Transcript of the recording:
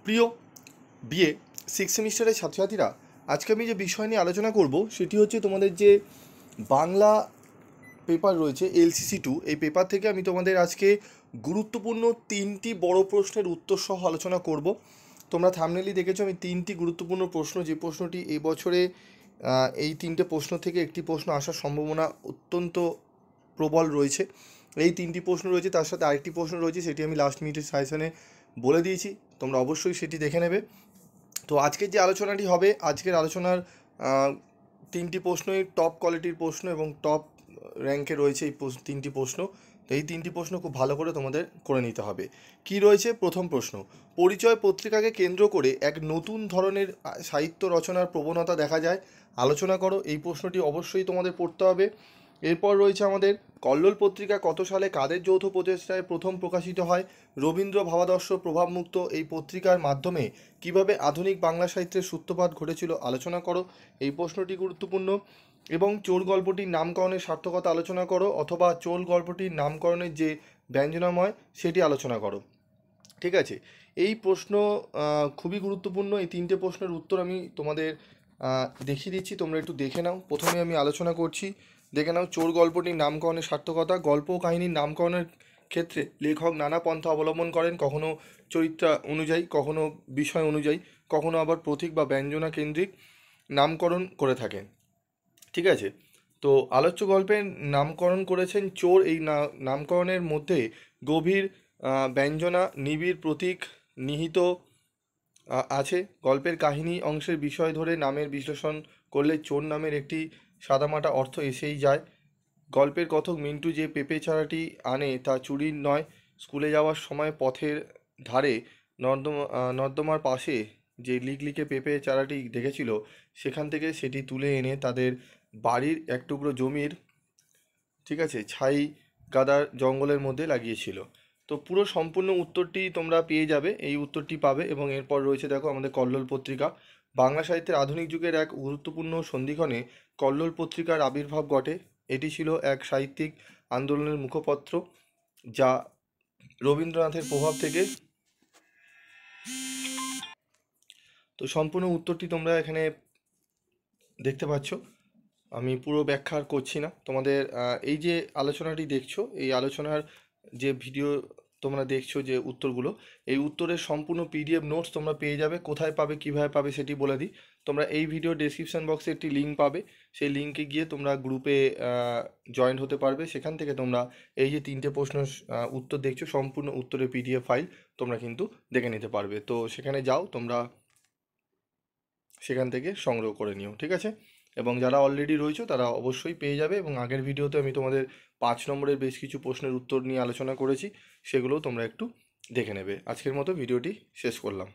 প্রিয় BA six সেমিস্টারের ছাত্রছাত্রীরা, আজকে আমি যে বিষয় নিয়ে আলোচনা করব সেটি হচ্ছে তোমাদের যে বাংলা পেপার রয়েছে LCC2, এই পেপার থেকে আমি তোমাদের আজকে গুরুত্বপূর্ণ 3টি বড় প্রশ্নের উত্তর সহ আলোচনা করব। তোমরা থাম্বনেইলে দেখেছো আমি 3টি গুরুত্বপূর্ণ প্রশ্ন, যে প্রশ্নটি এবছরে এই 3টে প্রশ্ন থেকে একটি প্রশ্ন আসার সম্ভাবনা অত্যন্ত প্রবল রয়েছে। এই 3টি প্রশ্ন রয়েছে, তার সাথে আরেকটি প্রশ্ন রয়েছে, সেটি আমি লাস্ট মিনিটের সাজেশনে বলে দিয়েছি, তোমরা অবশ্যই সেটি দেখে নেবে। তো আজকের যে আলোচনাটি হবে, আজকের আলোচনার 3টি প্রশ্নই টপ কোয়ালিটির প্রশ্ন এবং টপ র্যাঙ্কে রয়েছে এই 3টি প্রশ্ন। তো এই 3টি প্রশ্ন খুব ভালো করে তোমাদের করে নিতে হবে। কি রয়েছে? প্রথম প্রশ্ন, পরিচয় পত্রিকাকে কেন্দ্র করে এক নতুন ধরনের সাহিত্য রচনার প্রবণতা দেখা যায়, আলোচনা করো। এই প্রশ্নটি অবশ্যই তোমাদের পড়তে হবে। এরপর রয়েছে আমাদের কল্লোল পত্রিকা কত সালে কাদের যৌথ প্রচেষ্টায় প্রথম প্রকাশিত হয়, রবীন্দ্র ভাবাদর্শ প্রভাবমুক্ত এই পত্রিকার মাধ্যমে কিভাবে আধুনিক বাংলা সাহিত্যের সূত্রপাত ঘটেছিল, আলোচনা করো। এই প্রশ্নটি গুরুত্বপূর্ণ। এবং চোর গল্পটির নামকরণের সার্থকতা আলোচনা করো, অথবা চোর গল্পটির নামকরণের যে ব্যঞ্জনাময় সেটি আলোচনা করো। ঠিক আছে, এই প্রশ্ন খুবই গুরুত্বপূর্ণ। এই 3টে প্রশ্নের উত্তর আমি তোমাদের দেখিয়ে দিচ্ছি, তোমরা একটু দেখে নাও। প্রথমে আমি আলোচনা করছি, দেখে নাও। চোর গল্পটির নামকরণের সার্থকতা। গল্প ও কাহিনীর নামকরণের ক্ষেত্রে লেখক নানা পন্থা অবলম্বন করেন, কখনো চরিত্র অনুযায়ী, কখনো বিষয় অনুযায়ী, কখনো আবার প্রতীক বা ব্যঞ্জনা কেন্দ্রিক নামকরণ করে থাকেন। ঠিক আছে, তো আলোচ্য গল্পের নামকরণ করেছেন চোর। এই নামকরণের মধ্যে গভীর ব্যঞ্জনা, নিবিড় প্রতীক নিহিত আছে। গল্পের কাহিনী অংশের বিষয় ধরে নামের বিশ্লেষণ করলে চোর নামের একটি সাদামাটা অর্থ এসেই যায়। গল্পের কথক মিন্টু যে পেঁপে চারাটি আনে তা চুরির নয়, স্কুলে যাওয়ার সময় পথের ধারে নর্দমার পাশে যে লিকলিকে পেঁপে চারাটি দেখেছিল, সেখান থেকে সেটি তুলে এনে তাদের বাড়ির এক টুকরো জমির, ঠিক আছে, ছাই গাদার জঙ্গলের মধ্যে লাগিয়েছিল। তো পুরো সম্পূর্ণ উত্তরটি তোমরা পেয়ে যাবে, এই উত্তরটি পাবে। এবং এরপর রয়েছে দেখো আমাদের কল্লোল পত্রিকা। বাংলা সাহিত্যের আধুনিক যুগের এক গুরুত্বপূর্ণ সন্ধিক্ষণে কল্লোল পত্রিকার আবির্ভাব ঘটে। এটি ছিল এক সাহিত্যিক আন্দোলনের মুখপত্র, যা রবীন্দ্রনাথের প্রভাব থেকে। তো সম্পূর্ণ উত্তরটি তোমরা এখানে দেখতে পাচ্ছ, আমি পুরো ব্যাখ্যা আর করছি না তোমাদের। এই যে আলোচনাটি দেখছো, এই আলোচনার যে ভিডিও তোমরা দেখছো, যে উত্তরগুলো, এই উত্তরের সম্পূর্ণ PDF নোটস তোমরা পেয়ে যাবে। কোথায় পাবে, কিভাবে পাবে সেটি বলে দিই। তোমরা এই ভিডিও ডেসক্রিপশন বক্সে একটি লিঙ্ক পাবে, সেই লিঙ্কে গিয়ে তোমরা গ্রুপে জয়েন হতে পারবে। সেখান থেকে তোমরা এই যে 3টে প্রশ্ন উত্তর দেখছো, সম্পূর্ণ উত্তরের PDF ফাইল তোমরা কিন্তু দেখে নিতে পারবে। তো সেখানে যাও, তোমরা সেখান থেকে সংগ্রহ করে নিও, ঠিক আছে। এবং যারা অলরেডি রয়েছে তারা অবশ্যই পেয়ে যাবে। এবং আগের ভিডিওতে আমি তোমাদের 5 নম্বরের বেশ কিছু প্রশ্নের উত্তর নিয়ে আলোচনা করেছি, সেগুলোও তোমরা একটু দেখে নেবে। আজকের মতো ভিডিওটি শেষ করলাম।